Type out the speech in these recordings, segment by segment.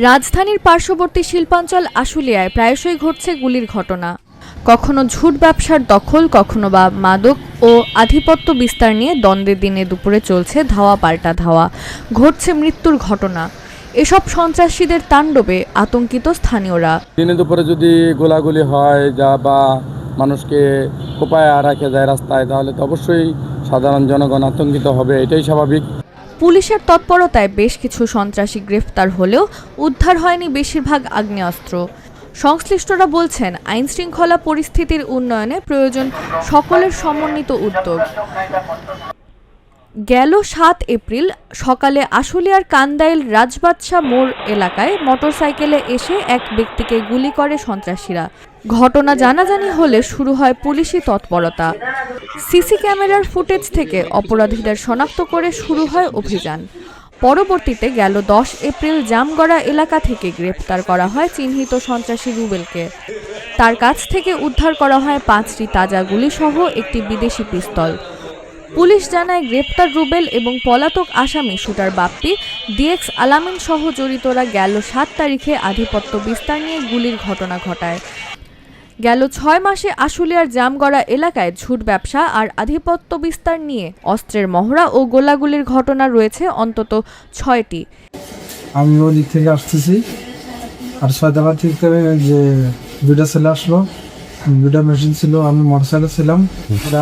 রাজধানীর পার্শ্ববর্তী শিল্পাঞ্চল আশুলিয়ায় প্রায়শই ঘটছে গুলির ঘটনা। কখনো ঝুট ব্যবসার দখল, কখনো বা মাদক ও আধিপত্য বিস্তার নিয়ে দ্বন্দ্বের দিনে দুপুরে চলছে ধাওয়া পাল্টা ধাওয়া, ঘটছে মৃত্যুর ঘটনা। এসব সন্ত্রাসীদের তাণ্ডবে আতঙ্কিত স্থানীয়রা। দিনে দুপুরে যদি গোলাগুলি হয় বা মানুষকে কোপায় রাখা যায় রাস্তায়, তাহলে তো অবশ্যই সাধারণ জনগণ আতঙ্কিত হবে, এটাই স্বাভাবিক। পুলিশের তৎপরতায় বেশ কিছু সন্ত্রাসী গ্রেফতার হলেও উদ্ধার হয়নি বেশিরভাগ আগ্নেয়াস্ত্র। সংশ্লিষ্টরা বলছেন, আইন শৃঙ্খলা পরিস্থিতির উন্নয়নে প্রয়োজন সকলের সমন্বিত উদ্যোগ। গেল ৭ এপ্রিল সকালে আশুলিয়ার কান্দাইল রাজবাদশা মোড় এলাকায় মোটরসাইকেলে এসে এক ব্যক্তিকে গুলি করে সন্ত্রাসীরা। ঘটনা জানাজানি হলে শুরু হয় পুলিশি তৎপরতা। সিসি ক্যামেরার ফুটেজ থেকে অপরাধীদের শনাক্ত করে শুরু হয় অভিযান। পরবর্তীতে গেল ১০ এপ্রিল জামগড়া এলাকা থেকে গ্রেপ্তার করা হয় চিহ্নিত সন্ত্রাসী রুবেলকে। তার কাছ থেকে উদ্ধার করা হয় ৫টি তাজা গুলিসহ একটি বিদেশি পিস্তল। পুলিশ জানায়, গ্রেপ্তার রুবেল এবং পলাতক আসামি শুটার বাপ্পি, ডিএক্স আলামিন সহ জড়িতরা গেল ৭ তারিখে আধিপত্য বিস্তার নিয়ে গুলির ঘটনা ঘটায়। গেল ৬ মাসে আশুলিয়ার জামগড়া এলাকায় ঝুট ব্যবসা আর আধিপত্য বিস্তার নিয়ে অস্ত্রের মহড়া ও গোলাগুলির ঘটনা রয়েছে অন্তত ৬টি। আমি ওই দিক থেকে আসতেছি, আর সয়দাবাদ থেকে যে দুইটা ছেলে আসলো, দুইটা মেশিন ছিল, আমি মোটরসাইকেল ছিলাম।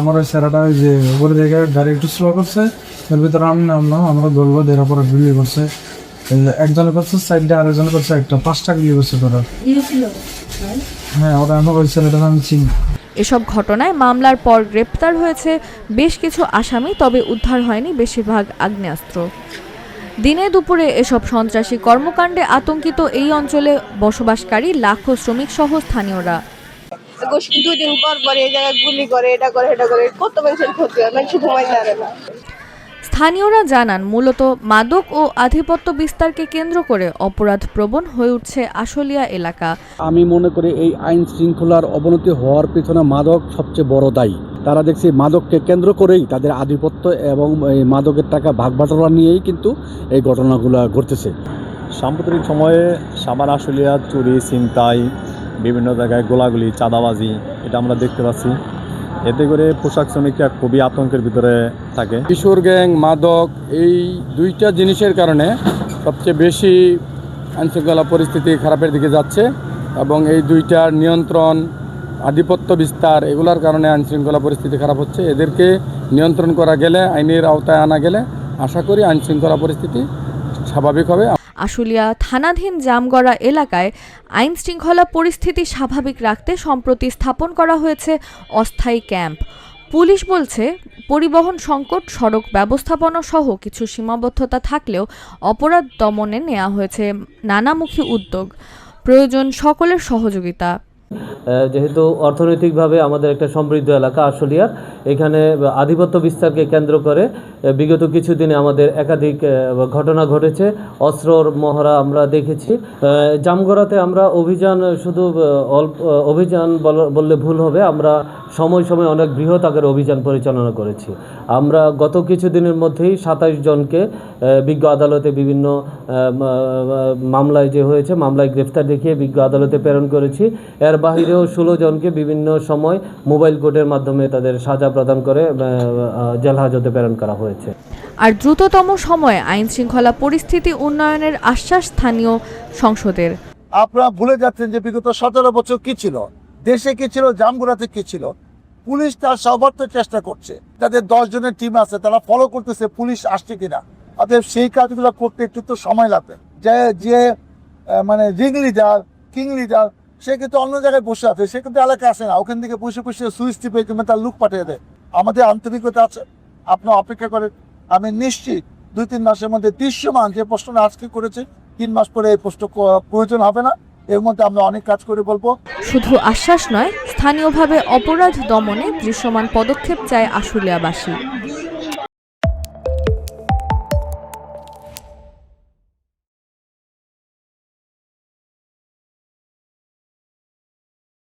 আমার ওই স্যারাটা যে উপরে দেখে গাড়ি একটু স্লো করছে, এর ভিতরে আমি নামলাম, আমরা ধরবো, দেওয়ার পরে গুলি করছে। একজনে করছে সাইডে, আরেকজন করছে একটা, 5টা গুলি করছে তোরা। হ্যাঁ, ওরা আমার ওই ছেলেটা আমি চিনি। এসব ঘটনায় মামলার পর গ্রেপ্তার হয়েছে বেশ কিছু আসামি, তবে উদ্ধার হয়নি বেশিরভাগ আগ্নেয়াস্ত্র। দিনে দুপুরে এসব সন্ত্রাসী কর্মকাণ্ডে আতঙ্কিত এই অঞ্চলে বসবাসকারী লাখো শ্রমিক সহ স্থানীয়রা। 2 দিন পর এই জায়গায় গুলি করে, এটা করে, এটা করে, কত মানুষের ক্ষতি হয়, মানুষ ঘুমাই যায় না। স্থানীয়রা জানান, মূলত মাদক ও আধিপত্য বিস্তারকে কেন্দ্র করে অপরাধ প্রবণ হয়ে উঠছে আশুলিয়া এলাকা। আমি মনে করি এই আইন শৃঙ্খলার অবনতি হওয়ার পিছনে মাদক সবচেয়ে বড় দায়ী। তারা দেখছি মাদককে কেন্দ্র করেই তাদের আধিপত্য এবং এই মাদকের টাকা ভাগবাটোয়ারা নিয়েই কিন্তু এই ঘটনাগুলো ঘটতেছে। সাম্প্রতিক সময়ে সাভার আশুলিয়া চুরি, ছিনতাই, বিভিন্ন জায়গায় গোলাগুলি, চাঁদাবাজি, এটা আমরা দেখতে পাচ্ছি। এতে করে পোশাক শ্রমিকরা খুবই আতঙ্কের ভিতরে থাকে। কিশোর গ্যাং, মাদক, এই দুইটা জিনিসের কারণে সবচেয়ে বেশি আইনশৃঙ্খলা পরিস্থিতি খারাপের দিকে যাচ্ছে, এবং এই দুইটার নিয়ন্ত্রণ, আধিপত্য বিস্তার, এগুলোর কারণে আইনশৃঙ্খলা পরিস্থিতি খারাপ হচ্ছে। এদেরকে নিয়ন্ত্রণ করা গেলে, আইনের আওতায় আনা গেলে আশা করি আইনশৃঙ্খলা পরিস্থিতি স্বাভাবিক হবে। আশুলিয়া থানাধীন জামগড়া এলাকায় আইন শৃঙ্খলা পরিস্থিতি স্বাভাবিক রাখতে সম্প্রতি স্থাপন করা হয়েছে অস্থায়ী ক্যাম্প। পুলিশ বলছে, পরিবহন সংকট, সড়ক ব্যবস্থাপনা সহ কিছু সীমাবদ্ধতা থাকলেও অপরাধ দমনে নেওয়া হয়েছে নানামুখী উদ্যোগ। প্রয়োজন সকলের সহযোগিতা। যেহেতু অর্থনৈতিকভাবে আমাদের একটা সমৃদ্ধ এলাকা আশুলিয়ার, এখানে আধিপত্য বিস্তারকে কেন্দ্র করে বিগত কিছুদিনে আমাদের একাধিক ঘটনা ঘটেছে। অস্ত্রর মহড়া আমরা দেখেছি। জামগড়াতে আমরা অভিযান, শুধু অভিযান বললে ভুল হবে, আমরা সময় অনেক বৃহৎ আকারে অভিযান পরিচালনা করেছি। আমরা গত কিছুদিনের মধ্যেই 27 জনকে বিজ্ঞ আদালতে বিভিন্ন মামলায় যে হয়েছে, মামলায় গ্রেফতার দেখিয়ে বিজ্ঞ আদালতে প্রেরণ করেছি। এর বাহিরেও 16 জনকে বিভিন্ন সময় মোবাইল কোর্টের মাধ্যমে তাদের সাজা প্রদান করে জেল হাজতে প্রেরণ করা হয়েছে। আর দ্রুততম সময়ে আইন শৃঙ্খলা পরিস্থিতি উন্নয়নের আশ্বাস স্থানীয় সংসদের। আপনারা ভুলে যাচ্ছেন যে বিগত 17 বছর কি ছিল, দেশে কি ছিল, জামগড়াতে কি ছিল। পুলিশ তার সর্বোচ্চ চেষ্টা করছে, তাদের 10 জনের টিম আছে, তারা ফলো করতেছে পুলিশ আসছে কিনা। অতএব সেই কাজগুলো করতে একটু তো সময় লাগবে। যে মানে রিং লিডার, কিং লিডার, সে কিন্তু অন্য জায়গায় বসে আছে, সে কিন্তু এলাকায় আসে না, ওখান থেকে বসে সুইচ টিপে কিংবা তার লুক পাঠিয়ে দেয়। আমাদের আন্তরিকতা আছে, আপনার অপেক্ষা করেন। আমি নিশ্চিত 2-3 মাসের মধ্যে দৃশ্যমান যে প্রশ্নটা আজকে করেছে, 3 মাস পরে এই প্রশ্ন প্রয়োজন হবে না। এর মধ্যে আমরা অনেক কাজ করে বলবো। শুধু আশ্বাস নয়, স্থানীয়ভাবে অপরাধ দমনে দৃশ্যমান পদক্ষেপ চায় আশুলিয়াবাসী।